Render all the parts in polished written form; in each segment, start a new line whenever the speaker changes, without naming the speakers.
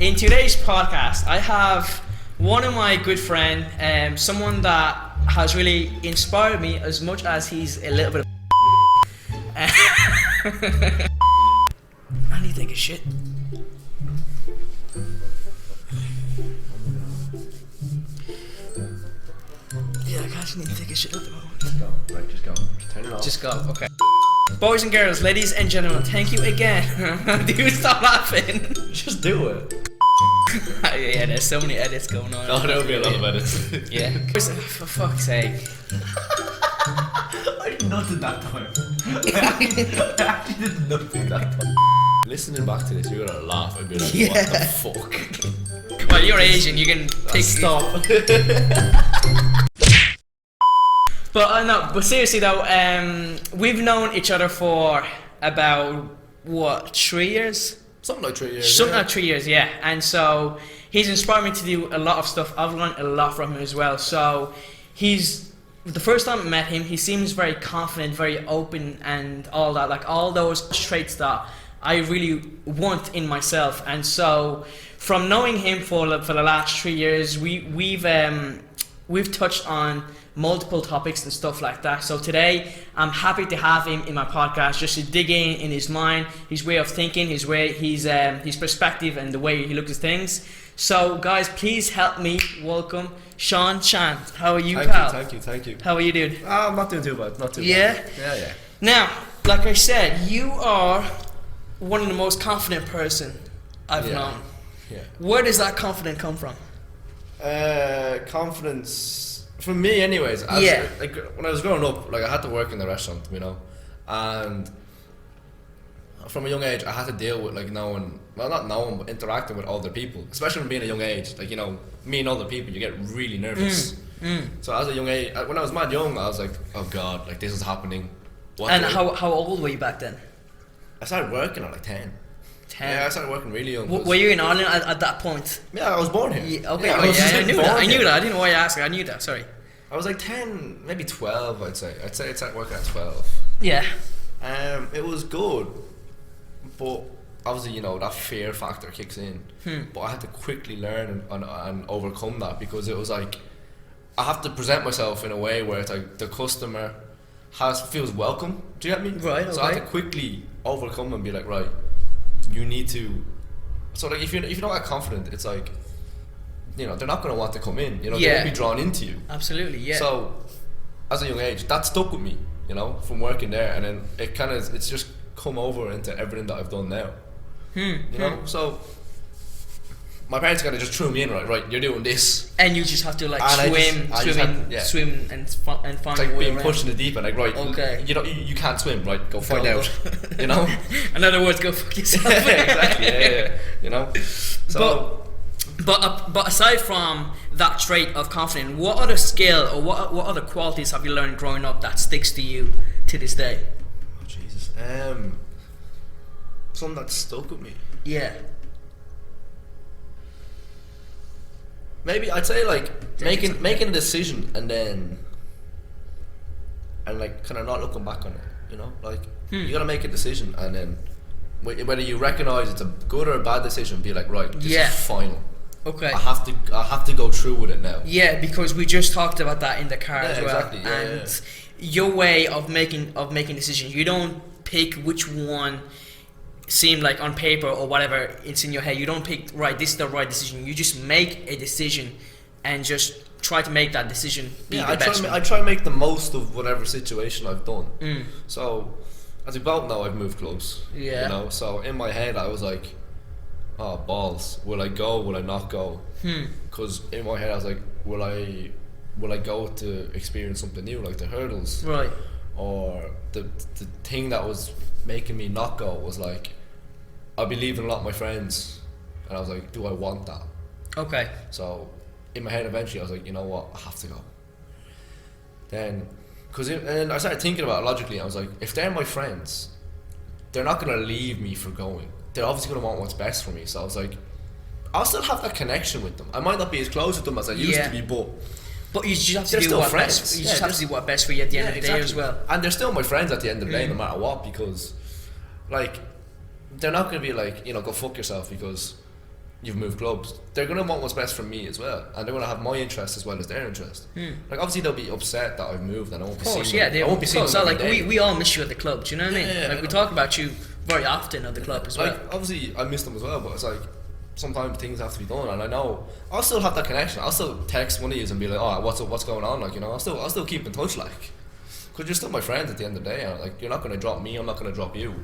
In today's podcast, I have one of my good friend, someone that has really inspired me as much as he's a little bit of I need to take a shit. Yeah, I actually need to take a shit at the moment.
Just go. Right, just go. Just turn it off.
Just go, okay. Boys and girls, ladies and gentlemen, thank you again. Dude, stop laughing.
Just do it.
Yeah, there's so many edits going on.
Oh, there'll be a lot of edits.
Yeah. For fuck's sake.
I did nothing that time. I actually did nothing that time. Listening back to this, you're gonna laugh and be like, what the fuck?
Well, you're Asian, you can take
Stop.
But no, but seriously though, we've known each other for about what, 3 years?
Something like 3 years.
Something like 3 years, yeah. And so he's inspired me to do a lot of stuff. I've learned a lot from him as well. So he's, the first time I met him, he seems very confident, very open and all that, like all those traits that I really want in myself. And so from knowing him for the last 3 years, we've touched on multiple topics and stuff like that. So today I'm happy to have him in my podcast just to dig in his mind, his way of thinking, his perspective and the way he looks at things. So guys, please help me welcome Sean Chan. How are you, pal?
Thank you.
How are you, dude?
I'm not doing too bad, not too
Yeah?
bad. Yeah.
Now, like I said, you are one of the most confident person I've known.
Yeah.
Where does that confidence come from?
Confidence for me, anyways. Like when I was growing up, like I had to work in the restaurant, you know, and from a young age, I had to deal with like not knowing, but interacting with older people, especially from being a young age. Like, you know, meeting older people, you get really nervous. So as a young age, when I was mad young, I was like, oh god, like this is happening.
How old were you back then?
I started working at like 10.
10.
Yeah, I started working really young.
Were you in Ireland at that point?
Yeah, I was born here.
Yeah, okay,
yeah,
I knew that. I knew that. I didn't know why you asked. I knew that. Sorry.
I was like 10, maybe 12. I'd say I started working at 12.
Yeah.
It was good, but obviously, you know, that fear factor kicks in. But I had to quickly learn and overcome that, because it was like I have to present myself in a way where it's like the customer feels welcome. Do you get me?
Right. Okay.
So I had to quickly overcome and be like, right, you need to. So like if you're not that confident, it's like, you know, they're not going to want to come in. You know, they'll be drawn into you.
Absolutely, yeah.
So as a young age, that stuck with me, you know, from working there, and then it's just come over into everything that I've done now. You know, so my parents kind of just threw me in, right, you're doing this,
and you just have to like swim and find
it's like
your way
being
around.
pushed in the deep end, like, right,
okay,
you know, you can't swim, right, go find out. You know,
in other words, go fuck yourself.
Exactly, yeah, you know. So
but aside from that trait of confidence, what other skill or what other qualities have you learned growing up that sticks to you to this day?
Oh Jesus, something that stuck with me.
Yeah.
Maybe I'd say like making a decision and like kind of not looking back on it. You know, like you gotta make a decision, and then whether you recognize it's a good or a bad decision, be like, right, this is final.
Okay.
I have to go through with it now.
Yeah, because we just talked about that in the car as well.
Exactly. Yeah,
and your way of making decisions, you don't pick which one seem like on paper or whatever it's in your head. You don't pick, right, this is the right decision. You just make a decision and just try to make that decision be the best one.
I try to make the most of whatever situation I've done. So as we both know, I've moved close.
Yeah.
You know, so in my head I was like, oh balls, will I go, will I not go? Because in my head I was like, will I go to experience something new, like the hurdles,
right?
Or the thing that was making me not go was like, I'll be leaving a lot of my friends, and I was like, do I want that?
Okay.
So in my head eventually I was like, you know what, I have to go. Then and I started thinking about it logically. I was like, if they're my friends, they're not going to leave me for going. They're obviously going to want what's best for me. So I was like, I'll still have that connection with them. I might not be as close with them as I used to be, but
you just have to do what's best. You just have to do what's best for you at the end of the day as well.
And they're still my friends at the end of the day, no matter what, because like they're not going to be like, you know, go fuck yourself because you've moved clubs, they're gonna want what's best for me as well, and they're gonna have my interest as well as their interest. Like obviously they'll be upset that I've moved and I won't be seeing them.
They won't be seeing them. So like we all miss you at the club. Do you know what I mean?
Yeah,
like we talk about you very often at the club as well.
Like obviously I miss them as well, but it's like sometimes things have to be done, and I know I'll still have that connection. I'll still text one of you and be like, oh, what's up, what's going on, like, you know, I'll still keep in touch, like, because you're still my friends at the end of the day, and like, you're not going to drop me, I'm not going to drop you.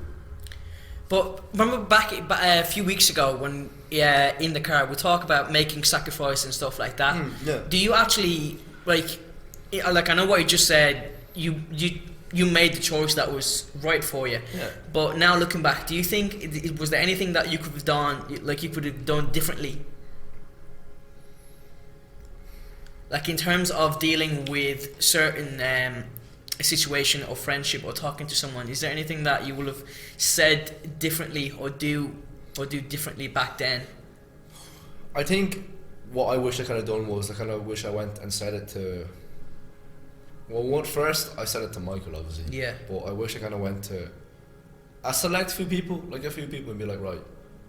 But remember back a few weeks ago when in the car we talk about making sacrifice and stuff like that.
Yeah.
Do you actually like I know what you just said, you made the choice that was right for you.
Yeah.
But now looking back, do you think was there anything that you could have done, like you could have done differently? Like in terms of dealing with certain a situation or friendship or talking to someone, is there anything that you would have said differently or do differently back then?
I think what I wish I could have done was I kind of wish I went and said it to, well, first I said it to Michael, obviously.
Yeah.
But I wish I kind of went to a select few people, and be like, right,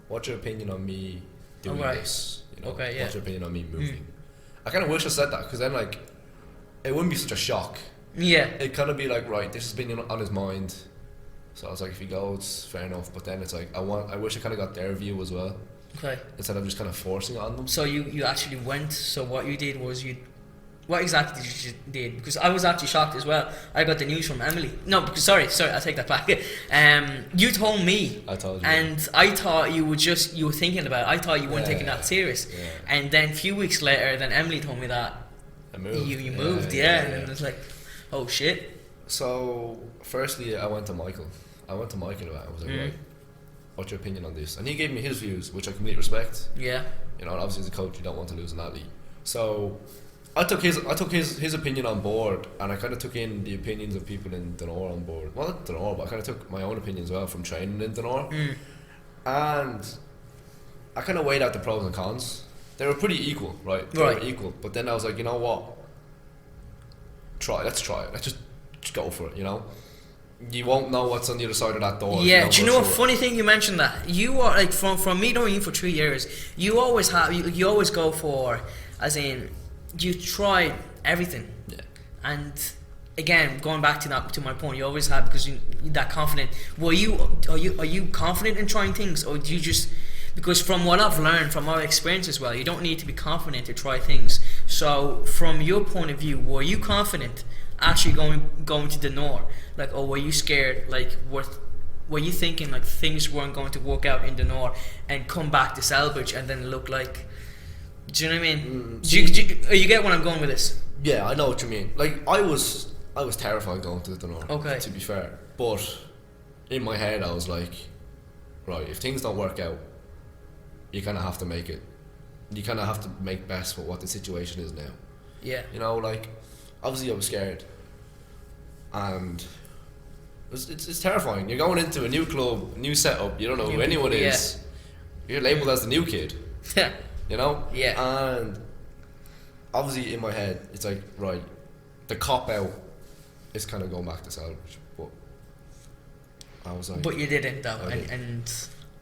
what's your opinion on me doing this? You know,
okay, yeah.
What's your opinion on me moving? I kind of wish I said that, because then like it wouldn't be such a shock.
Yeah.
It'd kind of be like, right, this has been on his mind. So I was like, if he goes, fair enough. But then it's like, I wish I kind of got their view as well.
Okay.
Instead of just kind of forcing it on them.
So you actually went. So what you did was what exactly did you did? Because I was actually shocked as well. I got the news from Emily. No, because sorry, I take that back. You told me.
I told you.
And I thought you were thinking about it. I thought you weren't taking that serious.
Yeah.
And then a few weeks later, then Emily told me that
I moved.
You moved, and it was like, oh shit.
So firstly, I went to Michael about it. I was like, right, what's your opinion on this? And he gave me his views, which I completely respect.
Yeah.
You know, and obviously as a coach, you don't want to lose an athlete. So I took his opinion on board, and I kind of took in the opinions of people in Dunor on board. Well, not Dunor, but I kind of took my own opinion as well from training in Dunor. And I kind of weighed out the pros and cons. They were pretty equal, right? They were equal. But then I was like, you know what? Let's try it. Let's just go for it, you know? You won't know what's on the other side of that door.
Yeah, do you know a funny thing you mentioned that? You are like, from me knowing you for 3 years, you always go for, as in, you try everything.
Yeah.
And again, going back to my point, you always have, because you're that confident. Are you confident in trying things, or do you just, because from what I've learned from our experience as well, you don't need to be confident to try things. So from your point of view, were you confident actually going to the North? Like, or were you scared? Like, were you thinking like things weren't going to work out in the North and come back to Selbridge and then look like, do you know what I mean? Do you get where I'm going with this?
Yeah, I know what you mean. Like, I was terrified going to the North.
Okay.
To be fair, but in my head I was like, right, if things don't work out, you kind of have to make it. You kind of have to make best with what the situation is now.
Yeah.
You know, like, obviously I was scared, and it's terrifying. You're going into a new club, new setup. You don't know who anyone is. You're labelled as the new kid.
Yeah.
You know.
Yeah.
And obviously in my head, it's like, right, the cop out is kind of going back to Selbridge, but I was like.
But you didn't though, and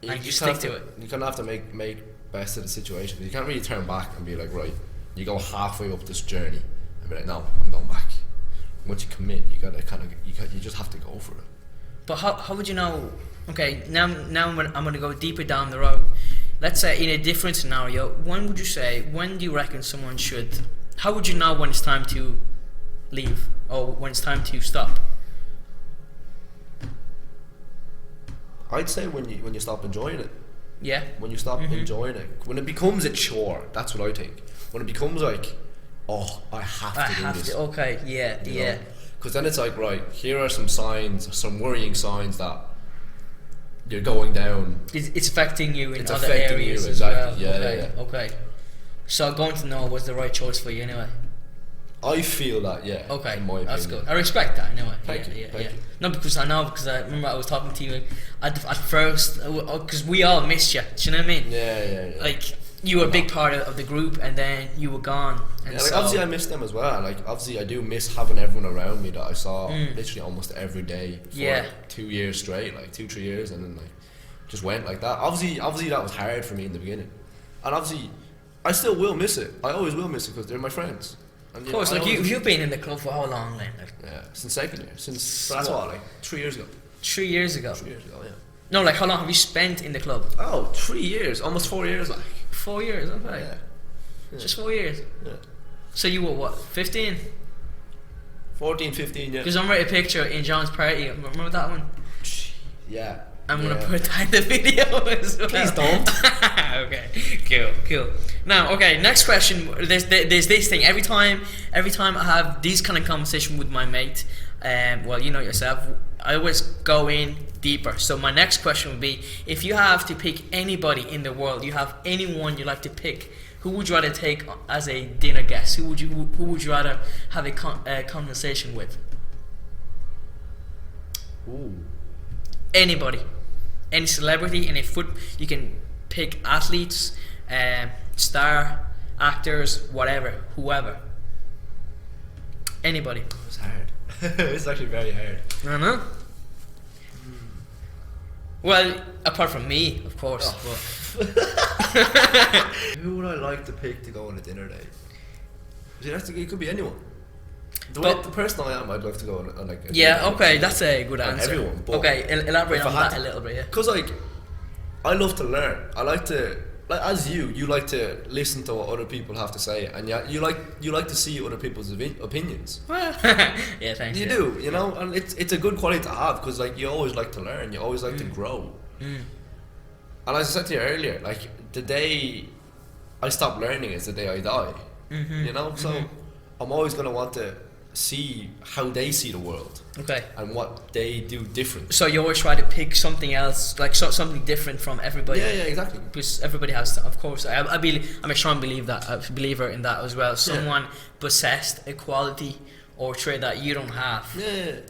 you stick to it.
You kind of have to make best of the situation. You can't really turn back and be like, right, you go halfway up this journey and be like, no, I'm going back. Once you commit, you just have to go for it.
But how would you know? Okay, now I'm going to go deeper down the road. Let's say in a different scenario, when do you reckon someone should? How would you know when it's time to leave or when it's time to stop?
I'd say when you stop enjoying it.
Yeah.
When you stop enjoying it. When it becomes a chore, that's what I think. When it becomes like, oh, I have to do this.
Okay, yeah, yeah.
Because then it's like, right, here are some signs, some worrying signs that you're going down.
It's affecting you in other
affecting
areas
you,
as
exactly.
well.
Yeah.
Okay. So going to North was the right choice for you anyway.
I feel that, yeah.
Okay,
in my
that's
opinion.
good. I respect that anyway.
Thank you.
No, because I remember I was talking to you at first, because we all missed you. Do you know what I mean?
Yeah.
Like, you were a big part of the group, and then you were gone. And
yeah, like, obviously I miss them as well. Like, obviously I do miss having everyone around me that I saw literally almost every day for 2 years straight, like 2-3 years, and then like just went like that. Obviously that was hard for me in the beginning. And obviously, I still will miss it. I always will miss it because they're my friends. And,
Of course, like you've been in the club for how long, then? Like,
yeah, since second year. So that's what, like 3 years ago.
3 years ago.
3 years ago, yeah.
No, like how long have you spent in the club?
Oh, 3 years, almost 4 years, like.
4 years, okay.
Yeah.
Just 4 years.
Yeah.
So you were what, 15?
14, 15, yeah.
Because I remember a picture in John's party. Remember that one?
Yeah.
I'm gonna put that in the video as well.
Please don't.
Okay, cool. Now, okay, next question. There's this thing. Every time I have these kind of conversation with my mate, well, you know yourself, I always go in deeper. So my next question would be: if you have to pick anybody in the world, you have anyone you like to pick, who would you rather take as a dinner guest? Who would you rather have a conversation with?
Ooh.
Anybody, any celebrity, any you can pick athletes, star, actors, whatever, whoever. Anybody.
It's hard. It's actually very hard.
I know. Well, apart from me, of course.
Oh. Who would I like to pick to go on a dinner date? See, it could be anyone. The person I am, I'd love to go on like.
Okay, that's a good answer.
Everyone.
Okay, elaborate on that a little bit. Yeah.
Because like, I love to learn. I like to, like, as you like to listen to what other people have to say, and you like to see other people's opinions.
Yeah, thanks.
You do, you know, and it's a good quality to have because like you always like to learn, you always like to grow. And as I said to you earlier, like the day I stop learning is the day I die. You know, so I'm always gonna want to see how they see the world.
Okay.
And what they do different.
So you always try to pick something else, like something different from everybody.
Yeah, exactly.
Because everybody has, of course. I'm a strong believer in that as well. Someone possessed a quality or trait that you don't have.
Yeah.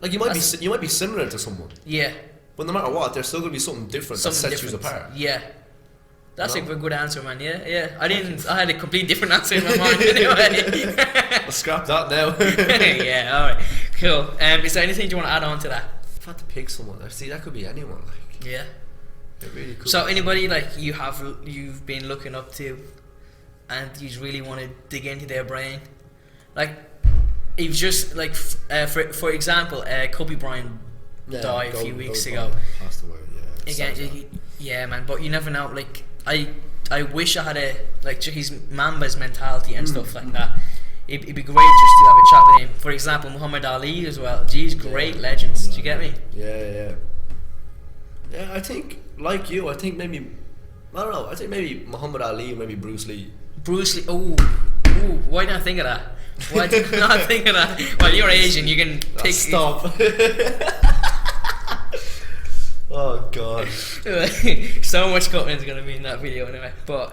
Like you might be similar to someone.
Yeah.
But no matter what, there's still gonna be something different that sets you apart.
Yeah. That's a good answer, man. Yeah. I had a complete different answer in my mind anyway.
I'll scrap that now.
Yeah, alright. Cool. Is there anything you want to add on to that?
If I had to pick someone, see, that could be anyone. Like,
yeah.
It really could.
So anybody like you've been looking up to, and you really want to dig into their brain, like you've just like for example, Kobe Bryant died a few weeks ago.
Passed away. Yeah.
Again, yeah, man. But you never know. Like I wish I had his Mamba's mentality and stuff like that. It'd be great just to have a chat with him. For example, Muhammad Ali as well. Geez, great legends. Do you get me?
Yeah. Yeah, I think like you. I think maybe I don't know. I think maybe Muhammad Ali, maybe Bruce Lee.
Bruce Lee. Ooh. Why didn't I think of that? Why did I not think of that? Well, you're Asian. You can pick.
Stop. Oh god.
So much cutting is gonna be in that video anyway. But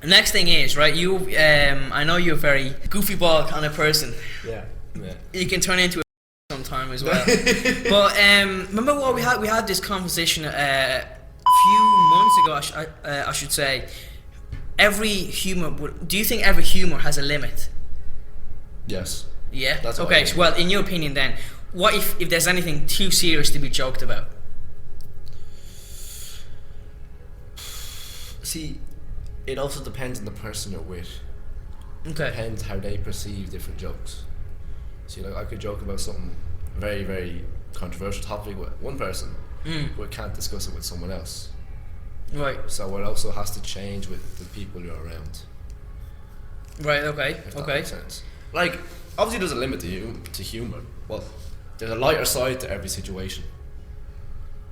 next thing is right. I know you're a very goofy ball kind of person.
Yeah.
You can turn into a sometime as well. But remember what we had this conversation a few months ago. I should say. Every humor. Do you think every humor has a limit?
Yes.
Yeah.
That's
okay. So, well, in your opinion, then, what if there's anything too serious to be joked about?
See, it also depends on the person you're with.
Okay.
Depends how they perceive different jokes. See, like I could joke about something very, very controversial topic with one person, but I can't discuss it with someone else.
Right.
So it also has to change with the people you're around.
Right. Okay.
If that makes sense. Like, obviously, there's a limit to humor, but there's a lighter side to every situation.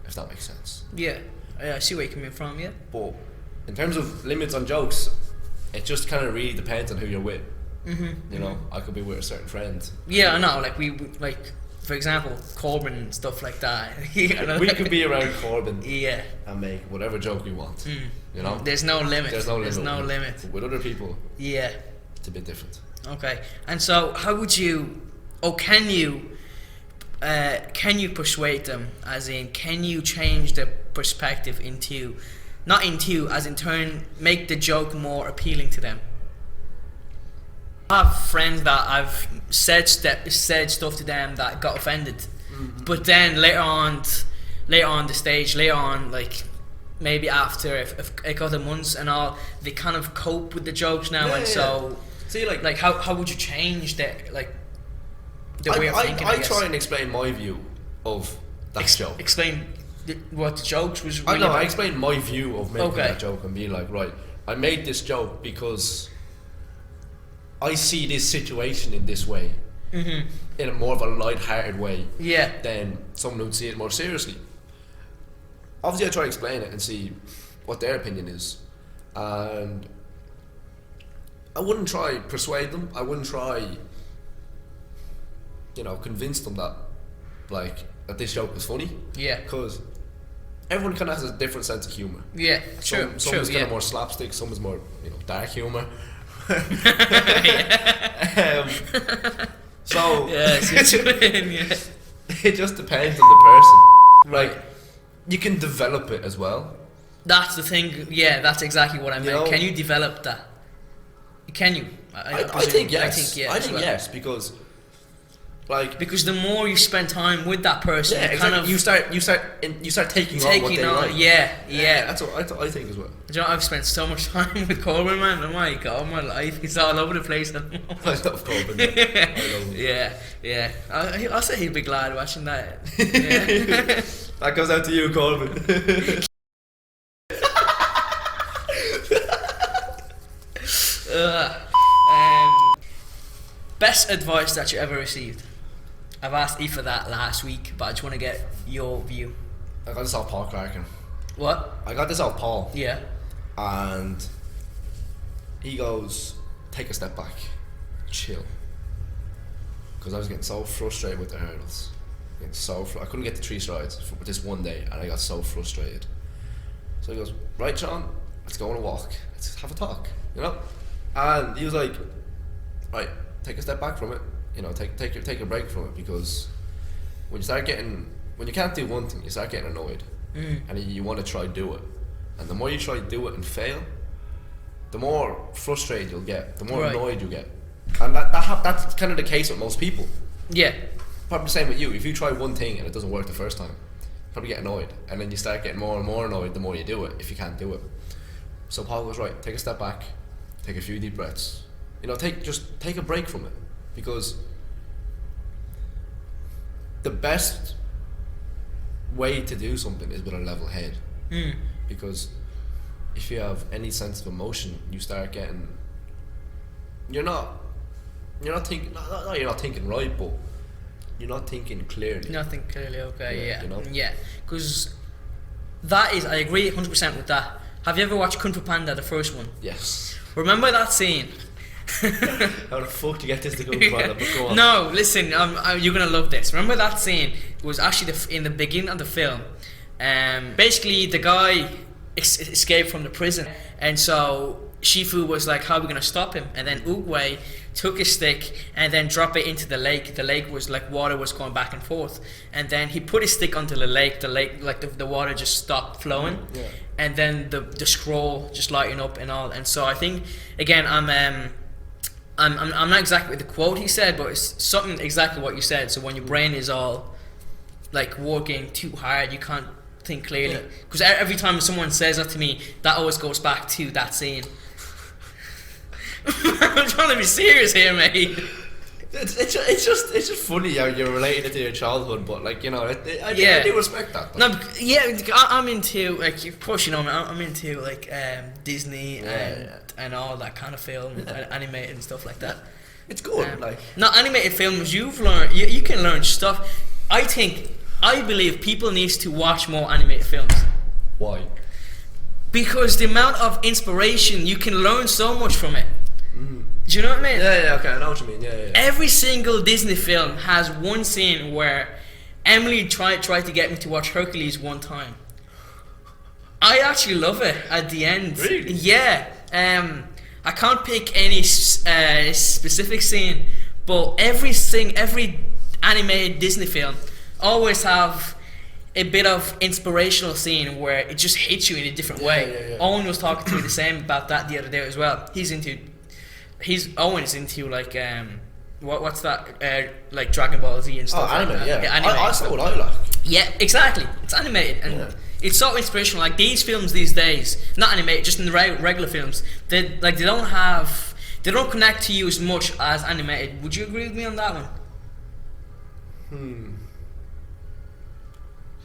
If that makes sense.
Yeah. I see where you're coming from. Yeah.
But in terms of limits on jokes, it just kind of really depends on who you're with. You know, I could be with a certain friend.
Yeah, I know. Like we like, for example, Corbyn and stuff like that.
We could be around Corbyn.
Yeah.
And make whatever joke we want. You know.
There's no limit.
There's no
limit.
But with other people.
Yeah.
It's a bit different.
Okay. And so, how would you, can you persuade them? As in, can you change the perspective as in turn, make the joke more appealing to them? I have friends that I've said stuff to them that got offended, but then later on like maybe after a couple of months and all, they kind of cope with the jokes now, and so
see, like
how would you change that, like the way of thinking?
I try and explain my view of that joke.
Explain what the jokes was.
I
Really
know.
about.
I explain my view of making that joke and being like, right, I made this joke because I see this situation in this way, in a more of a light-hearted way, than someone who'd see it more seriously. Obviously, I try to explain it and see what their opinion is, and I wouldn't try persuade them. I wouldn't try, convince them that, that this joke was funny.
Yeah.
Because everyone kind of has a different sense of humor.
Yeah. True.
Some is kind of more slapstick. Some is more, dark humor. So it just depends on the person.
Right.
You can develop it as well.
That's the thing. Yeah, that's exactly what I meant. Can you develop that? Can you?
I think yes.
I think
yes, because
the more you spend time with that person,
you start taking on what they like.
Yeah.
That's what I think as well.
Do you know, I've spent so much time with Corbin, man. Oh my god, my life, he's all over the place at the moment.
I love Corbin. I love him.
Yeah. I'll say he'd be glad watching that. Yeah.
That goes out to you, Corbin.
Best advice that you ever received? I've asked Aoife that last week, but I just want to get your view.
I got this off Paul Clarkin.
What?
I got this off Paul.
Yeah.
And he goes, take a step back, chill. Because I was getting so frustrated with the hurdles. I couldn't get the 3 strides for this one day, and I got so frustrated. So he goes, right, John, let's go on a walk. Let's have a talk, And he was like, right, take a step back from it. Take a break from it, because when you can't do one thing, you start getting annoyed, and you want to try do it, and the more you try to do it and fail, the more frustrated you'll get, the more annoyed you get, and that's kind of the case with most people.
Yeah.
Probably the same with you. If you try one thing and it doesn't work the first time, you probably get annoyed, and then you start getting more and more annoyed the more you do it, if you can't do it. So Paul goes, right, take a step back, take a few deep breaths, take a break from it, because the best way to do something is with a level head. Because if you have any sense of emotion, you start getting, you're not thinking right, but you're not thinking clearly.
Nothing clearly, okay, yeah.
Yeah.
Because that is, I agree 100% with that. Have you ever watched Kung Fu Panda, the first one?
Yes.
Remember that scene?
How the fuck do you get this to Kung Fu Panda? But go on.
No, listen, you're gonna love this. Remember that scene? It was actually in the beginning of the film. Basically, the guy escaped from the prison, and so Shifu was like, how are we gonna stop him? And then Oogway took his stick and then dropped it into the lake. The lake was like, water was going back and forth, and then he put his stick onto the lake, like the water just stopped flowing. And then the scroll just lighting up and all. And so I think, again, I'm not exactly the quote he said, but it's something exactly what you said. So when your brain is all like working too hard, you can't think clearly. Because every time someone says that to me, that always goes back to that scene. I'm trying to be serious here, mate.
It's just funny how you're relating it to your childhood, but I do respect that.
No, I'm into, like, of course, I'm into like Disney and all that kind of film, animated and stuff like that.
It's good.
Not animated films. You've learned. You can learn stuff. I believe people need to watch more animated films.
Why?
Because the amount of inspiration, you can learn so much from it. Do you know what I mean?
Yeah, okay, I know what you mean. Yeah.
Every single Disney film has one scene where Emily tried to get me to watch Hercules one time. I actually love it at the end.
Really?
Yeah. I can't pick any specific scene, but every animated Disney film always have a bit of inspirational scene where it just hits you in a different way.
Yeah.
Owen was talking to me the same about that the other day as well. Owen is into like what's that Dragon Ball Z and stuff.
Anime,
like that.
yeah.
Anime.
I saw what I like.
Yeah, exactly. It's animated and it's so inspirational. Like these films these days, not animated, just in the regular films, they don't connect to you as much as animated. Would you agree with me on that one?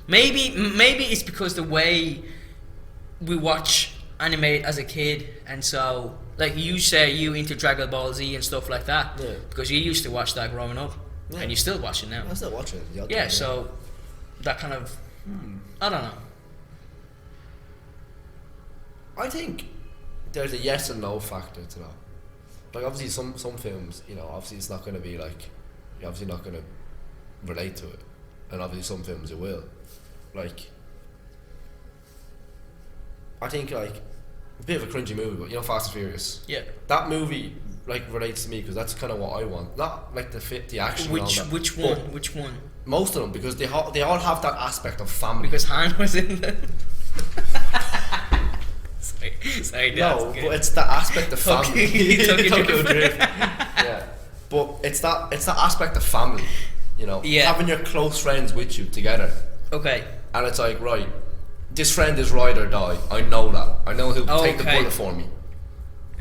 Maybe it's because the way we watch animated as a kid, and so like you say you into Dragon Ball Z and stuff like that, because you used to watch that growing up, and you still watch it now.
I still watch it.
Yeah, so that kind of I don't know.
I think there's a yes and no factor to that. Like obviously some films, you know, obviously it's not going to be like, you're obviously not going to relate to it, and obviously some films you will. Like, I think like a bit of a cringy movie, but you know, Fast and Furious.
Yeah.
That movie like relates to me because that's kind of what I want. Not like the action.
Which
and all that,
which one? Which one?
Most of them, because they all have that aspect of family.
Because Han was in them. Sorry,
no, but it's the aspect of family.
Tokyo Drift.
Yeah, but it's that aspect of family. You know, having your close friends with you together.
Okay.
And it's like, right, this friend is ride or die. I know that. I know he'll take the bullet for me.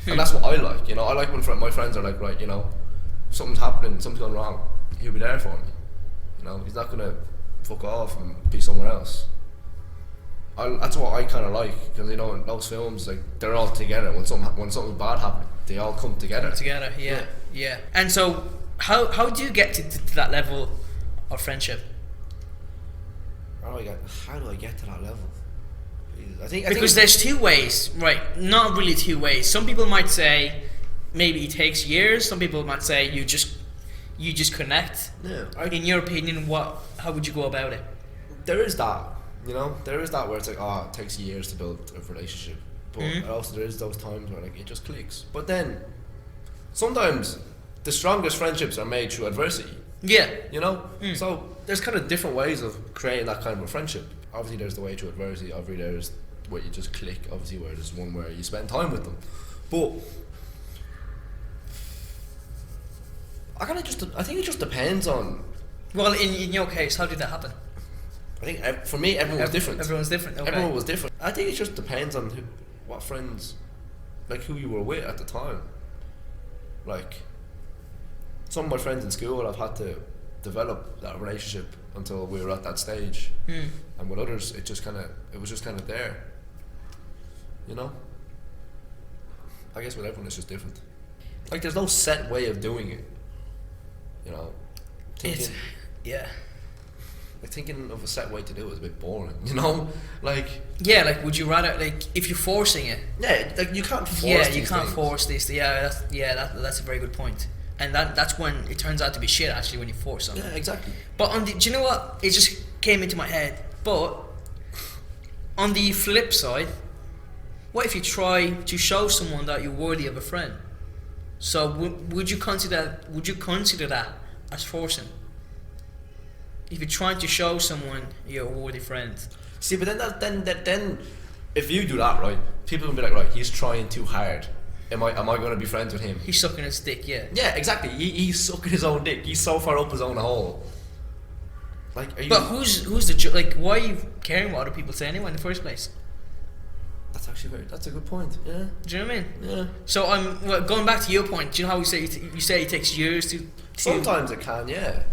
And that's what I like. You know, I like when my friends are like, right, you know, something's happening, something's going wrong. He'll be there for me. You know, he's not gonna fuck off and be somewhere else. That's what I kind of like, because you know, in those films, like they're all together. When something bad happens, they all come together.
Yeah. And so, how do you get to that level of friendship?
How do I get to that level? I think
there's two ways, right? Not really two ways. Some people might say maybe it takes years. Some people might say you just connect.
Yeah.
In your opinion, how would you go about it?
There is that, you know, there is that where it's like, it takes years to build a relationship, but also there is those times where like it just clicks. But then sometimes the strongest friendships are made through adversity.
Yeah.
You know? So there's kind of different ways of creating that kind of a friendship. Obviously there's the way through adversity, obviously there's where you just click, obviously where there's one where you spend time with them. But I think it just depends on...
Well, in your case, how did that happen?
I think for me everyone was different.
Everyone's different, okay.
Everyone was different. I think it just depends on what friends, like who you were with at the time. Like, some of my friends in school, I've had to develop that relationship until we were at that stage. And with others, it was just kind of there. You know? I guess with everyone it's just different. Like there's no set way of doing it. You know? Like thinking of a set way to do it is a bit boring, you know? Like... Yeah,
like would you rather, like, if you're forcing it...
Yeah, like you can't force
these things. Yeah, you can't force this. That's a very good point. And that's when it turns out to be shit, actually, when you force something.
Yeah, exactly.
But do you know what? It just came into my head. But on the flip side, what if you try to show someone that you're worthy of a friend? So would you consider that as forcing? If you're trying to show someone you're a worthy friend.
See, but then if you do that, right, people will be like, right, he's trying too hard. Am I going to be friends with him?
He's sucking his dick, yeah.
Yeah, exactly. He's sucking his own dick. He's so far up his own hole. Like,
but who's the like? Why are you caring what other people say anyway in the first place?
That's a good point. Yeah.
Do you know what I mean?
Yeah.
So going back to your point. Do you know how you say it takes years to?
Sometimes it can, yeah.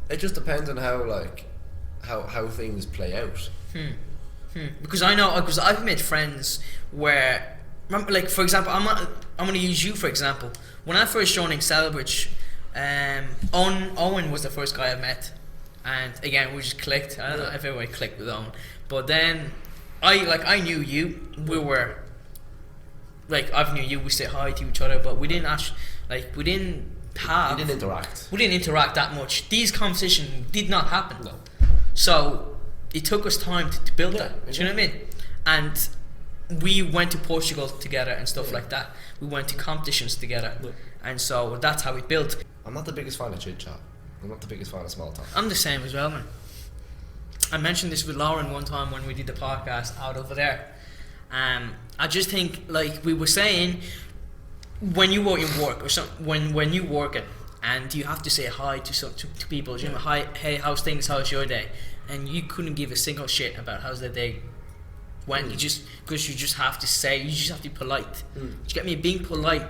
It just depends on how things play out.
Because I know, because I've made friends where. Remember, like, for example, I'm going to use you for example. When I first joined Celbridge, Owen was the first guy I met, and again we just clicked. I don't know if everybody clicked with Owen, but then I knew you. We were like, I knew you. We said hi to each other, but we didn't we didn't interact that much. These conversations did not happen.
No.
So it took us time to build that.
Exactly.
Do you know what I mean? And we went to Portugal together and stuff like that. We went to competitions together, and so that's how we built.
I'm not the biggest fan of chit chat. I'm not the biggest fan of small talk.
I'm the same as well, man. I mentioned this with Lauren one time when we did the podcast out over there. I just think, like we were saying, when you were in work or when you work it and you have to say hi to people, you know, hi, hey, how's things? How's your day? and you couldn't give a single shit about how's their day went. You just because you just have to say, you just have to be polite. Do you get me? Being polite.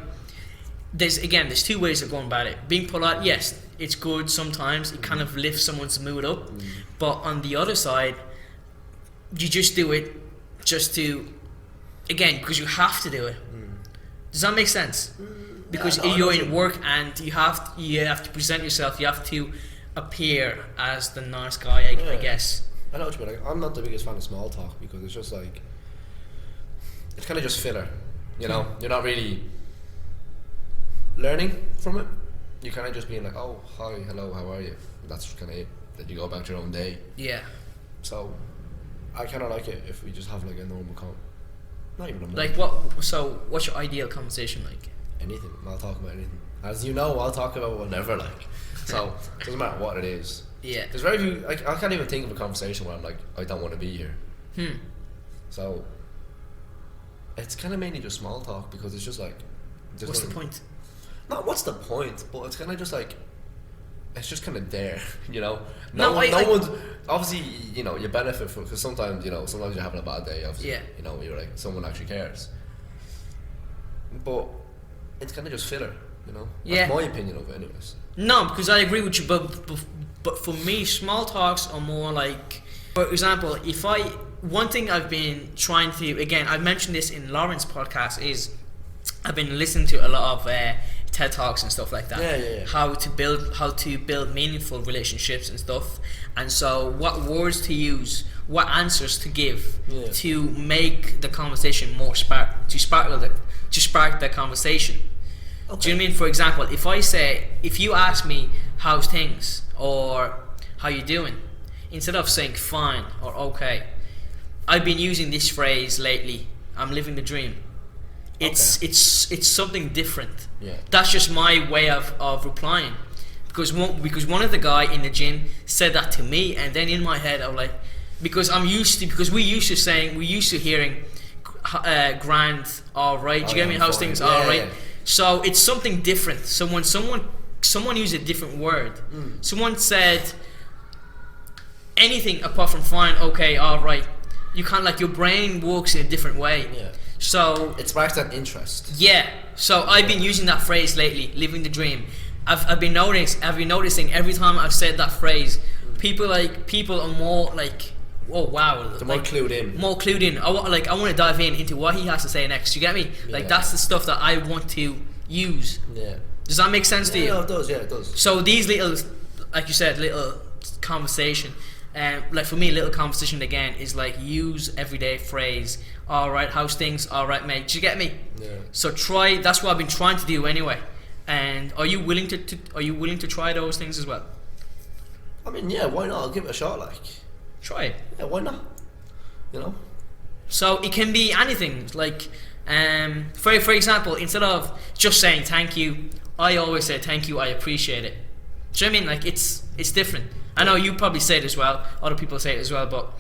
There's two ways of going about it. Being polite, yes, it's good sometimes. It kind of lifts someone's mood up, but on the other side, you just do it just to, again, because you have to do it. Does that make sense? Because you're in work and you have to present yourself. You have to appear as the nice guy, I guess.
I know what you mean. Like, I'm not the biggest fan of small talk because it's just like, it's kind of just filler. You know, you're not really learning from it. You're kind of just being like, oh, hi, hello, how are you? That's kind of it. Then you go about your own day.
Yeah.
So I kind of like it if we just have like a normal not even a normal.
Like what? So what's your ideal conversation like?
Anything. I'll talk about anything. As you know, I'll talk about whatever. Like, so it doesn't matter what it is.
Yeah.
There's very few. Like, I can't even think of a conversation where I'm like, I don't want to be here. So it's kind of mainly just small talk because it's just like.
What's the point?
Not what's the point, but it's kind of just like. It's just kind of there, you know.
No
one's obviously, you know, you benefit from because sometimes you're having a bad day. Obviously, you know, you're like someone actually cares. But it's kind of just filler, you know. That's my opinion of it, anyways.
No, because I agree with you, but for me, small talks are more like, for example, one thing I've been trying to, again, I've mentioned this in Lauren's podcast, is I've been listening to a lot of TED Talks and stuff like that.
Yeah.
How to build meaningful relationships and stuff. And so what words to use, what answers to give to make the conversation more spark the conversation. Okay. Do you know what I mean? For example, if you ask me how's things or how you doing, instead of saying fine or okay, I've been using this phrase lately, I'm living the dream. It's something different.
Yeah.
That's just my way of replying. Because one of the guy in the gym said that to me, and then in my head I'm like, because we used to hearing grand, alright, do you get me? How's things, alright. Yeah. So it's something different. Someone used a different word. Someone said anything apart from fine, okay, alright. You can't, like, your brain works in a different way.
Yeah.
So
it sparks that interest.
Yeah. So I've been using that phrase lately, living the dream. I've been noticing every time I've said that phrase, people are more like, oh wow,
they're more clued in.
More clued in. I want to dive into what he has to say next. You get me? Like that's the stuff that I want to use.
Yeah.
Does that make sense to you?
Yeah, it does. Yeah, it does.
So these little, like you said, little conversation. Like for me, little conversation again is like use everyday phrase. All right, how's things? All right, mate. Do you get me?
Yeah.
So that's what I've been trying to do anyway. And are you willing to try those things as well?
I mean, yeah, why not? I'll give it a shot. Like,
try it.
Yeah, why not? You know.
So it can be anything. Like, for example, instead of just saying thank you, I always say thank you. I appreciate it. Do you know what I mean? Like it's different. I know you probably say it as well. Other people say it as well, but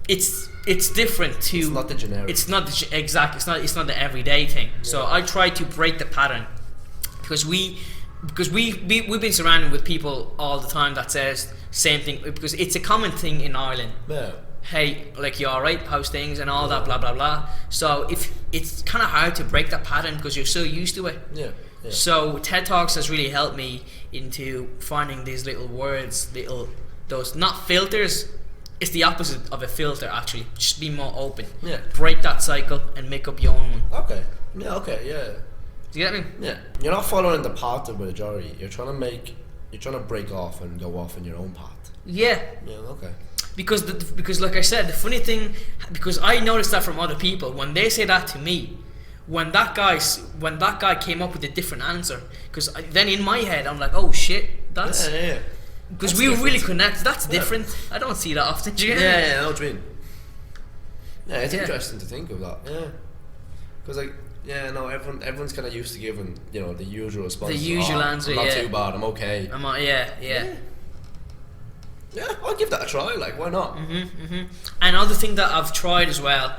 it's different to.
It's not the generic.
It's not It's not the everyday thing. Yeah. So I try to break the pattern because we've been surrounded with people all the time that says same thing because it's a common thing in Ireland.
Yeah.
Hey, like, you alright? How's things and all that, blah blah blah. So if it's kind of hard to break that pattern because you're so used to it.
Yeah.
So TED Talks has really helped me into finding these little words, those not filters. It's the opposite of a filter, actually. Just be more open.
Yeah.
Break that cycle and make up your own one.
Okay. Yeah. Okay. Yeah.
Do you get me?
Yeah. You're not following the path of the majority. You're trying to break off and go off in your own path.
Yeah.
Yeah. Okay.
Because like I said, the funny thing, because I noticed that from other people when they say that to me. When that guy came up with a different answer, because then in my head I'm like, oh shit, that's because we really connect. That's different. I don't see that often. Do you get
me? I know what you mean. Yeah, it's interesting to think of that. Yeah, because everyone's kind of used to giving the usual response.
The usual answer.
I'm not too bad. I'm okay.
Yeah,
I'll give that a try. Like, why not?
Another thing that I've tried as well.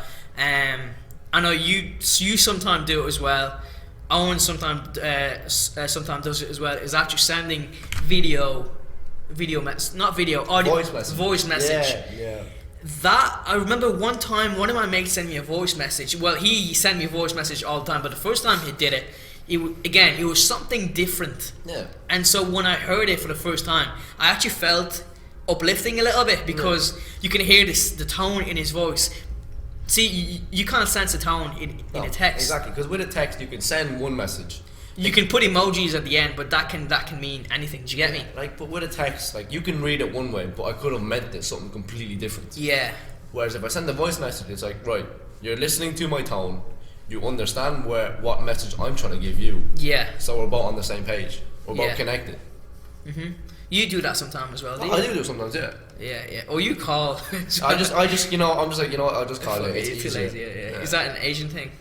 I know you sometimes do it as well. Owen sometimes does it as well. Is actually sending video not video, audio, voice message.
Yeah.
That, I remember one time one of my mates sent me a voice message. Well, he sent me a voice message all the time, but the first time he did it, it was something different.
Yeah.
And so when I heard it for the first time, I actually felt uplifting a little bit, because you can hear the tone in his voice. See, you can't sense the tone in a text.
Exactly, because with a text you can send one message.
You can put emojis at the end, but that can mean anything. Do you get me?
Like, but with a text, like, you can read it one way, but I could have meant it something completely different.
Yeah.
Whereas if I send a voice message, it's like, right, you're listening to my tone, you understand what message I'm trying to give you.
Yeah.
So we're both on the same page. We're both connected.
You do that sometimes as well, do you?
I do sometimes, yeah.
Yeah. Or you call.
I just, I'm just like, I'll just call it. It's easier.
Yeah. Is that an Asian thing?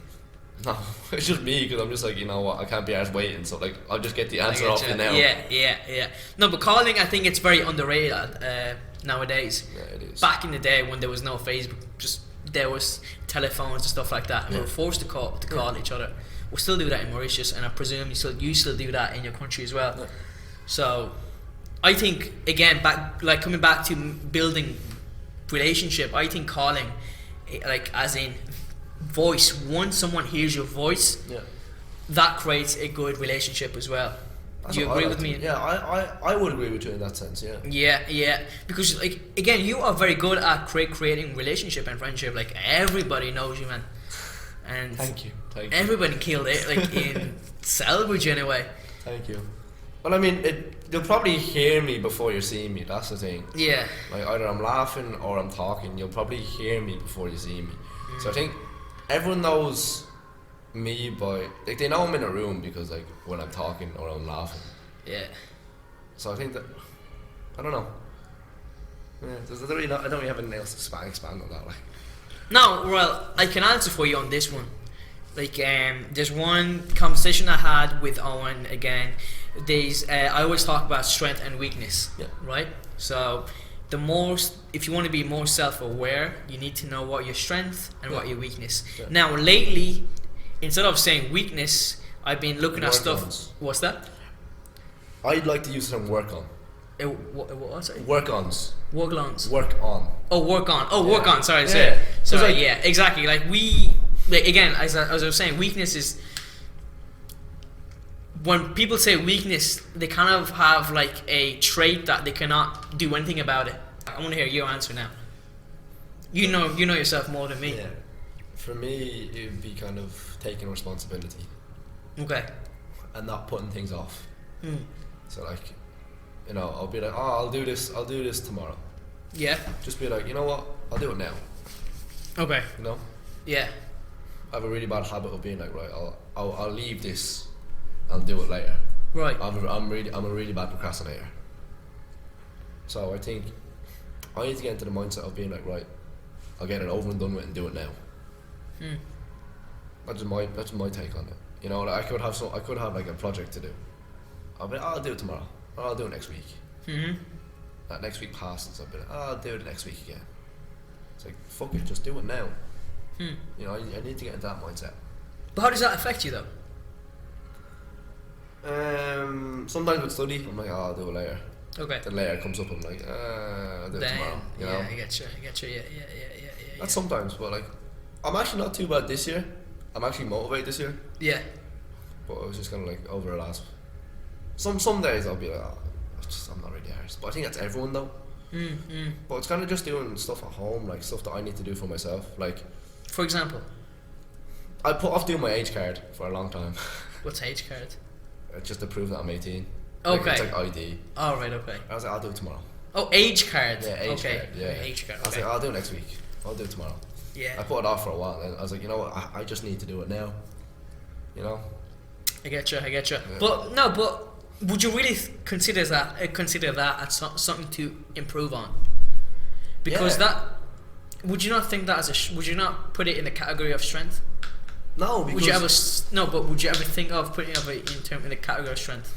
No, it's just me, because I'm just like, you know what, I can't be arsed waiting, so like, I'll just get the answer off you now.
Yeah. No, but calling, I think it's very underrated nowadays.
Yeah, it is.
Back in the day when there was no Facebook, just there was telephones and stuff like that, and we were forced to call each other. We still do that in Mauritius, and I presume you still do that in your country as well. Yeah. So, I think again, coming back to building relationship, I think calling, like as in voice, once someone hears your voice, that creates a good relationship as well. Do you agree with me?
Yeah, I would agree with you in that sense.
Yeah, because like again, you are very good at creating relationship and friendship. Like everybody knows you, man. And
thank you.
Everybody killed it, like in Selbridge anyway.
Thank you. Well, I mean, you'll probably hear me before you're seeing me. That's the thing.
Yeah.
Like either I'm laughing or I'm talking. You'll probably hear me before you see me. So I think everyone knows me by, like, they know I'm in a room because, like, when I'm talking or I'm laughing.
Yeah.
So I think that, I don't know. Yeah, I don't really have anything else to expand on that. Like.
No, well, I can answer for you on this one. Like, there's one conversation I had with Owen again. I always talk about strength and weakness.
Yeah.
Right. So, if you want to be more self-aware, you need to know what your strength and what your weakness. Yeah. Now, lately, instead of saying weakness, I've been looking at stuff. What's that?
I'd like to use the term work on.
What? Sorry?
Work-ons.
Work-ons.
Work on.
Oh, work on. Oh, work on. Sorry.
Yeah.
Sorry. Yeah. Exactly. Like again, as I was saying, weakness is. When people say weakness, they kind of have like a trait that they cannot do anything about it. I want to hear your answer now. You know yourself more than me.
Yeah. For me, it would be kind of taking responsibility.
Okay.
And not putting things off. So like, I'll be like, I'll do this tomorrow.
Yeah.
Just be like, you know what, I'll do it now.
Okay. Yeah.
I have a really bad habit of being like, right, I'll leave this. I'll do it later.
Right.
I'm a really bad procrastinator. So I think I need to get into the mindset of being like, right, I'll get it over and done with and do it now. That's my take on it. Like I could have like a project to do. I'll do it tomorrow. Or I'll do it next week. That next week passes. I'll do it next week again. It's like, fuck it, just do it now. I need to get into that mindset.
But how does that affect you though?
Sometimes with study, I'm like, I'll do it later.
Okay.
Then later comes up, I'm like, I'll do it tomorrow.
Yeah, I get you. Yeah.
That's sometimes, but like, I'm actually not too bad this year. I'm actually motivated this year.
Yeah.
But I was just kind of like over the last. Some days I'll be like, I'm not really arsed. But I think that's everyone though. But it's kind of just doing stuff at home, like stuff that I need to do for myself. Like,
for example,
I put off doing my age card for a long time.
What's age card?
Just to prove that I'm 18.
Okay.
It's like ID.
Oh, right, okay.
I was like, I'll do it tomorrow.
Oh, age card.
Yeah, age card. Yeah,
age card. Okay.
I was like, I'll do it next week. I'll do it tomorrow.
Yeah.
I put it off for a while, and I was like, you know what? I just need to do it now.
I get you. Yeah. But would you really consider that as something to improve on? Because would you not think that would you not put it in the category of strength?
No, because
would you ever think of putting it in the category of strength?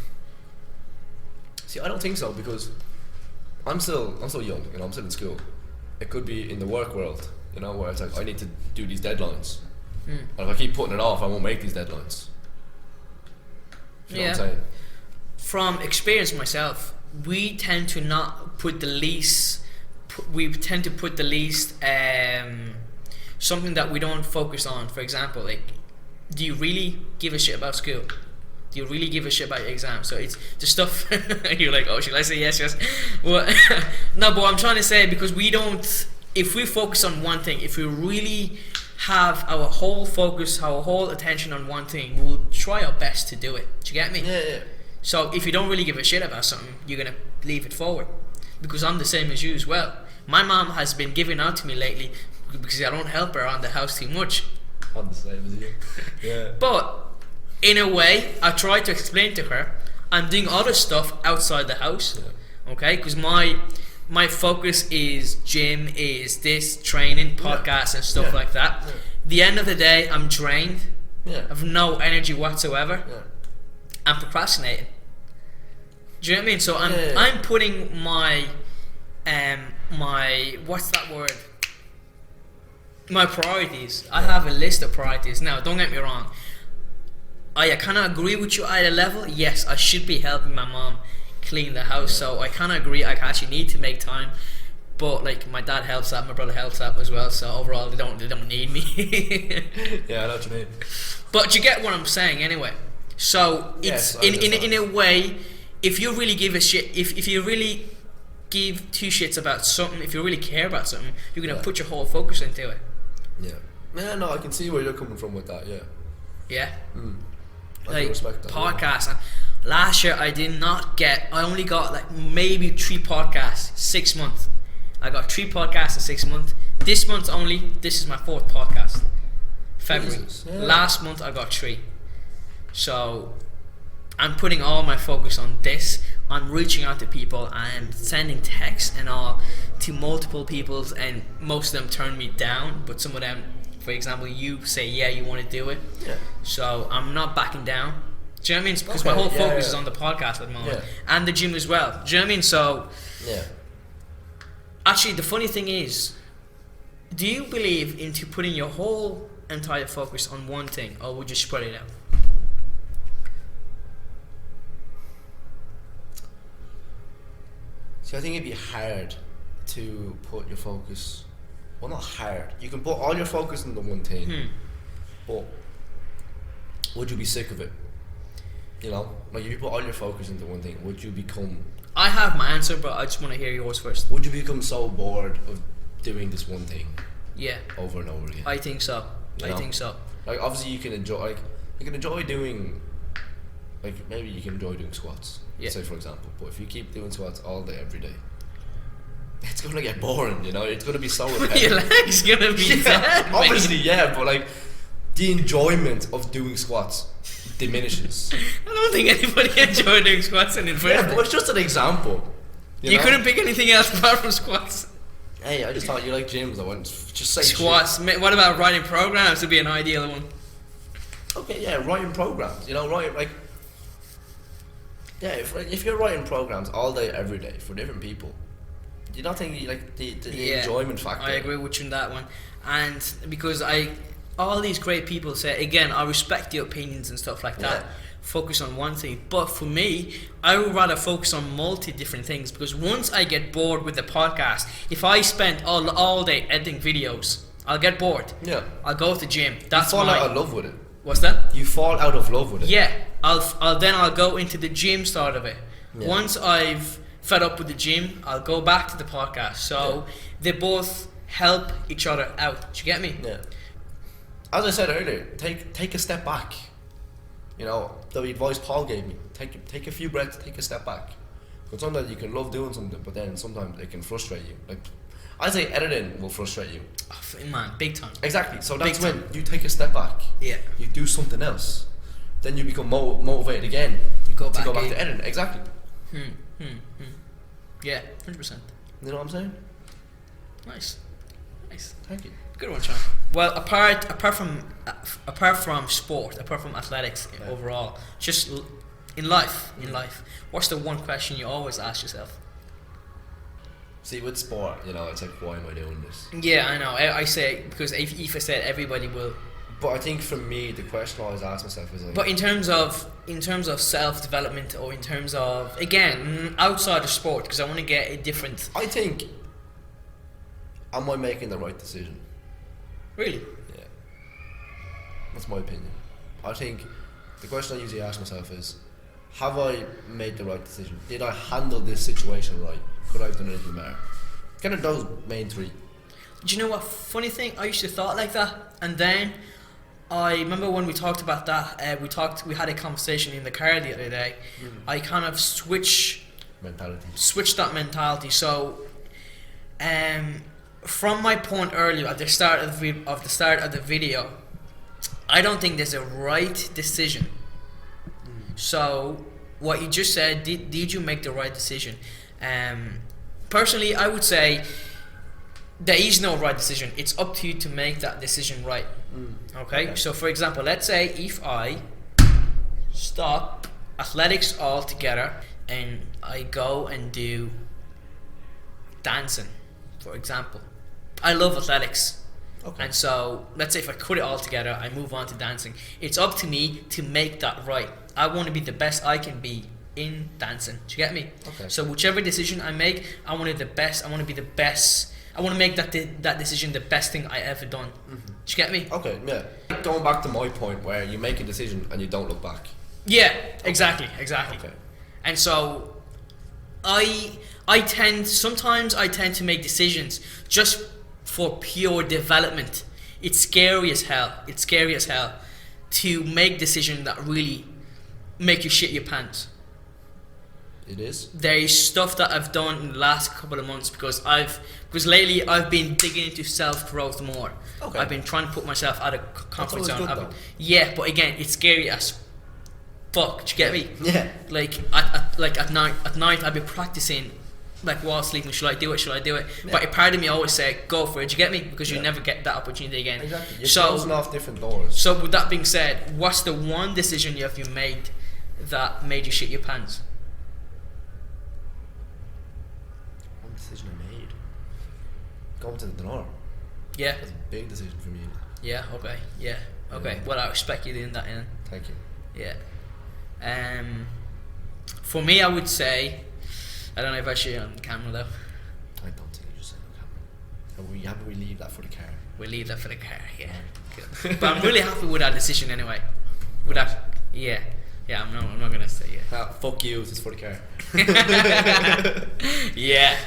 See, I don't think so, because I'm still young. I'm still in school. It could be in the work world, where it's like I need to do these deadlines, and if I keep putting it off, I won't make these deadlines. You know what I'm saying?
From experience myself, we tend to not put the least. We tend to put the least something that we don't focus on. For example, like, do you really give a shit about school? Do you really give a shit about your exams? So it's the stuff. You're like, oh, should I say yes? Well, no, but I'm trying to say, because we don't. If we focus on one thing, if we really have our whole focus, our whole attention on one thing, we'll try our best to do it. Do you get me?
Yeah.
So if you don't really give a shit about something, you're gonna leave it forward. Because I'm the same as you as well. My mom has been giving out to me lately because I don't help her around the house too much.
I'm the same as you. Yeah.
But in a way, I try to explain to her I'm doing other stuff outside the house.
Yeah.
Okay, because my focus is gym, is this training, podcasts and stuff like that.
Yeah.
The end of the day, I'm drained.
Yeah.
I have no energy whatsoever.
Yeah.
I'm procrastinating. Do you know what I mean? So
Yeah.
I'm putting my what's that word? My priorities. I have a list of priorities. Now, don't get me wrong. I kind of agree with you at a level. Yes, I should be helping my mom clean the house. So I kind of agree. I actually need to make time. But like, my dad helps out, my brother helps out as well. So overall, they don't need me.
Yeah, I know what you mean.
But you get what I'm saying anyway. So it's
Yes,
in a way, if you really give a shit, if you really give two shits about something, if you really care about something, you're gonna put your whole focus into it.
Yeah. Yeah, no, I can see where you're coming from with that. Yeah.
Yeah.
I
Like
can respect that.
podcasts. And last year I only got like maybe 3 podcasts 6 months. I got 3 podcasts in 6 months. This month only, this is my 4th podcast. February.
Jesus, yeah.
Last month I got 3. So I'm putting all my focus on this. I'm reaching out to people. I'm sending texts and all to multiple people, and most of them turn me down. But some of them, for example, you say, yeah, you want to do it.
Yeah.
So I'm not backing down. Do you know what I mean? Because my whole focus is on the podcast at the moment.
Yeah.
And the gym as well. Do you know what I mean? So
Yeah.
actually, the funny thing is, do you believe into putting your whole entire focus on one thing, or would you spread it out?
See, I think it'd be hard to put your focus. Well, not hard. You can put all your focus into one thing, but would you be sick of it? You know, like if you put all your focus into one thing, would you become?
I have my answer, but I just want to hear yours first.
Would you become so bored of doing this one thing
Yeah,
over and over again?
I think so.
You
I
know?
think so.
Like obviously you can enjoy doing, like maybe you can enjoy doing squats.
Yeah.
Say for example, but if you keep doing squats all day every day, it's gonna get boring. You know, it's gonna be so repetitive.
Your leg's gonna be dead, mate.
Obviously, yeah, but like the enjoyment of doing squats diminishes.
I don't think anybody enjoyed doing squats in the first
Yeah,
place.
but it's just an example.
You
know?
couldn't pick anything else apart from squats.
Hey, I just thought you like gyms. I wouldn't just say
Squats. What about writing programs? Would be an ideal one.
shit. Okay, yeah, writing programs. You know, writing like. Yeah, if you're writing programs all day, every day for different people, do you not think like the enjoyment factor?
I agree with you on that one, and because all these great people say again, I respect your opinions and stuff like that.
Yeah.
Focus on one thing, but for me, I would rather focus on multi different things, because once I get bored with the podcast, if I spend all day editing videos, I'll get bored.
Yeah.
I'll go to the gym. That's
you fall
my.
out of love with it.
What's that?
You fall out of love with it.
Yeah, I'll go into the gym side of it.
Yeah.
Once I've fed up with the gym, I'll go back to the podcast. So they both help each other out. Do you get me?
Yeah. As I said earlier, take a step back. You know, the advice Paul gave me: take a few breaths, take a step back. Because sometimes you can love doing something, but then sometimes it can frustrate you. Like I say, editing will frustrate you.
Oh, man, big time.
Exactly. So that's
Big
when you take a step back.
Yeah.
You do something else. Then you become motivated again
You go
to
back.
go back to editing. Exactly.
Yeah, 100%.
You know what I'm saying?
Nice.
Thank you.
Good one, Sean. Well, apart from sport, apart from athletics overall, just in life, what's the one question you always ask yourself?
See, with sport, you know, it's like, why am I doing this?
Yeah, I know. I say, because if I said everybody will
But I think for me, the question I always ask myself is like.
But in terms of self development, or in terms of, again, outside of sport, because I want to get a different.
I think. Am I making the right decision?
Really?
Yeah. That's my opinion. I think the question I usually ask myself is, have I made the right decision? Did I handle this situation right? Could I have done anything better? Kind of those main three.
Do you know what funny thing? I used to thought like that, and then I remember when we talked about that. We had a conversation in the car the other day. I kind of switched that mentality. So, from my point earlier at the start of the video, I don't think there's a right decision. So, what you just said, did you make the right decision? Personally, I would say there is no right decision. It's up to you to make that decision right. Okay? So, for example, let's say if I stop athletics altogether and I go and do dancing, for example. I love athletics.
Okay.
And so, let's say if I quit it all together, I move on to dancing. It's up to me to make that right. I want to be the best I can be in dancing. Do you get me?
Okay.
So whichever decision I make, I want to be the best. I want to be the best. I want to make that decision the best thing I ever done. Do you get me?
Okay, yeah. Going back to my point where you make a decision and you don't look back.
Yeah, exactly.
Okay.
And so, I sometimes tend to make decisions just for pure development. It's scary as hell. To make decisions that really make you shit your pants.
It is.
There is stuff that I've done in the last couple of months because lately I've been digging into self-growth more.
Okay.
I've been trying to put myself out of comfort zone.
Good,
Yeah, but again, it's scary as fuck. Do you get me?
Yeah.
Like at night I'd be practicing, like while sleeping. Should I do it?
Yeah.
But a part of me always say, go for it. Do you get me? Because you never get that opportunity again.
Exactly. You're closing off different doors.
So with that being said, what's the one decision you made that made you shit your pants?
One decision I made. Going to the dinner.
Yeah.
That's a big decision for me.
Yeah. Okay. Yeah. Okay.
Yeah.
Well, I respect you doing that. In.
Thank you.
Yeah. For me, I would say, I don't know if I should on camera though.
I don't think you just said on camera. Haven't we leave that for the car?
We'll leave that for the car. Yeah. Good. But I'm really happy with our decision anyway. With that. Yeah. Yeah. I'm not gonna say yeah.
Fuck you. It's for the car.
Yeah.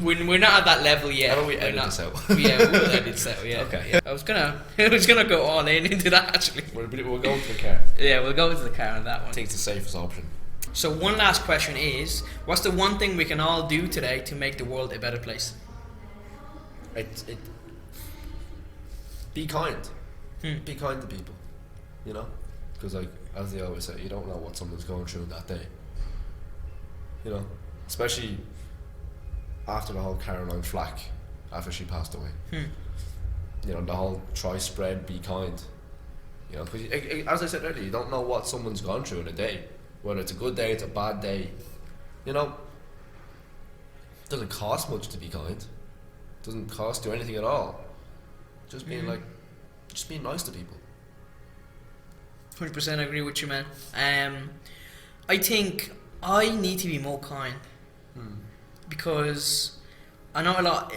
We're not at that level yet.
How about we edit this out?
Yeah, we'll edit this out. Yeah.
Okay.
Yeah. I was gonna go all in into that actually.
We're going to the car.
Yeah, we'll go into the car on that one.
I think it's the safest option.
So one last question is, what's the one thing we can all do today to make the world a better place?
Be kind. Be kind to people. You know, because like as they always say, you don't know what someone's going through that day. You know, especially after the whole Caroline Flack, after she passed away. You know, the whole try, spread, be kind. You know, because as I said earlier, you don't know what someone's gone through in a day. Whether it's a good day, it's a bad day. You know, it doesn't cost much to be kind. It doesn't cost you anything at all. Just being just being nice to people.
100% agree with you, man. I think I need to be more kind. Because I know a lot.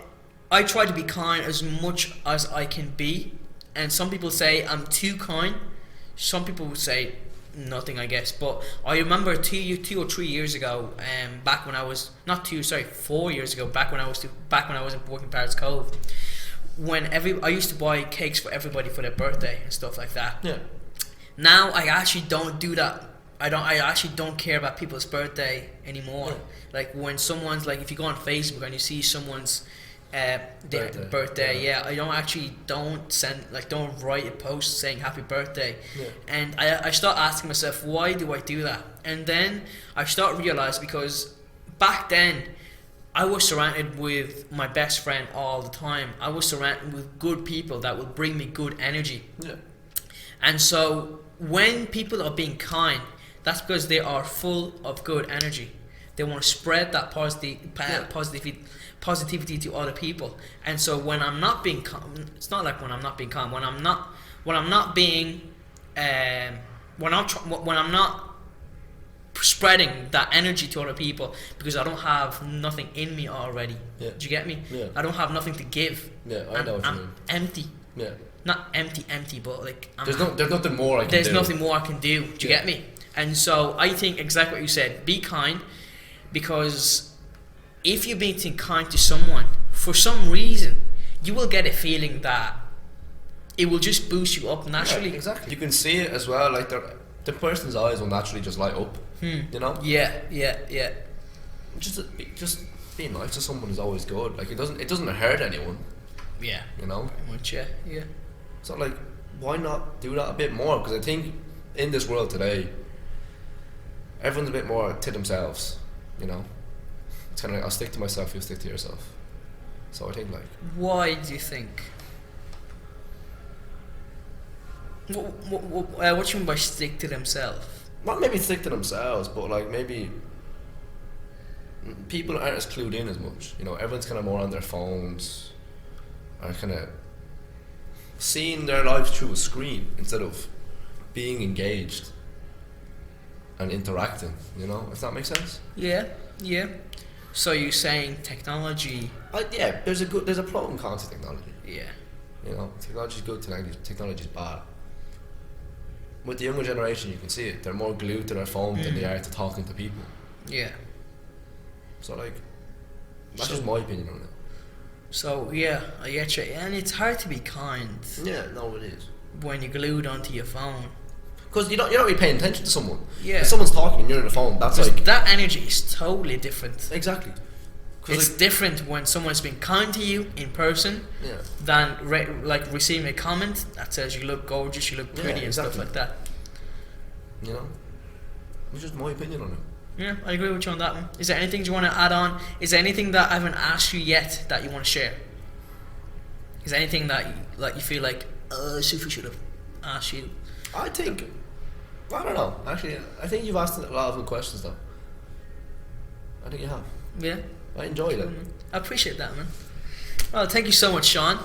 I try to be kind as much as I can be, and some people say I'm too kind. Some people would say nothing, I guess. But I remember 2 or 3 years ago, back when I was 4 years ago, back when I was in working Paris Cove, when I used to buy cakes for everybody for their birthday and stuff like that.
Yeah.
Now I actually don't do that. I actually don't care about people's birthday anymore. Yeah. Like when someone's like, if you go on Facebook and you see someone's birthday, I don't write a post saying happy birthday. Yeah. And I start asking myself, why do I do that? And then I start realize, because back then I was surrounded with my best friend all the time. I was surrounded with good people that would bring me good energy.
Yeah.
And so when people are being kind, that's because they are full of good energy. They want to spread that positivity to other people. And so when I'm not being calm, it's not like when I'm not being calm. When when I'm not being, when I'm not spreading that energy to other people because I don't have nothing in me already.
Yeah.
Do you get me?
Yeah.
I don't have nothing to give.
Yeah, I know what you
I'm
mean.
empty.
Yeah.
Not empty, but like
There's nothing more I can do.
there's nothing more I can do. Do you
Yeah.
get me? And so I think exactly what you said. Be kind, because if you're being kind to someone, for some reason, you will get a feeling that it will just boost you up naturally.
Yeah, exactly. You can see it as well. Like the person's eyes will naturally just light up. You know.
Yeah.
Just being nice to someone is always good. Like it doesn't hurt anyone.
Yeah.
You know.
Pretty much. Yeah.
So like, why not do that a bit more? Because I think in this world today, everyone's a bit more to themselves. You know. It's kind of like, I'll stick to myself, you stick to yourself. So I think like.
Why do you think? What do you mean by stick to themselves?
Not maybe stick to themselves, but like maybe people aren't as clued in as much. You know, everyone's kind of more on their phones, are kind of seeing their lives through a screen instead of being engaged and interacting. You know, if that makes sense.
Yeah. So you're saying technology?
Yeah, there's a pro and con to technology.
Yeah.
You know, technology's good, technology's bad. With the younger generation, you can see it. They're more glued to their phone than they are to talking to people.
Yeah.
So like, that's
So-
just my opinion on it.
So yeah, I get you, and it's hard to be kind
Yeah, no, it is.
when you're glued onto your phone.
Because you're not really paying attention to someone.
Yeah.
If someone's talking and you're on the phone, that's
Because
like
that energy is totally different.
exactly.
It's
Like,
different when someone's being kind to you in person
yeah,
than like receiving a comment that says you look gorgeous, you look
Yeah,
pretty, and stuff
exactly.
like that.
you know, it's just my opinion on it.
Yeah, I agree with you on that one. Is there anything you want to add on? Is there anything that I haven't asked you yet that you want to share? Is there anything that you feel like Sufi should have asked you?
I think, I don't know. Actually, I think you've asked a lot of good questions though. I think you have.
Yeah,
I enjoyed it.
I appreciate that, man. Well, thank you so much, Sean.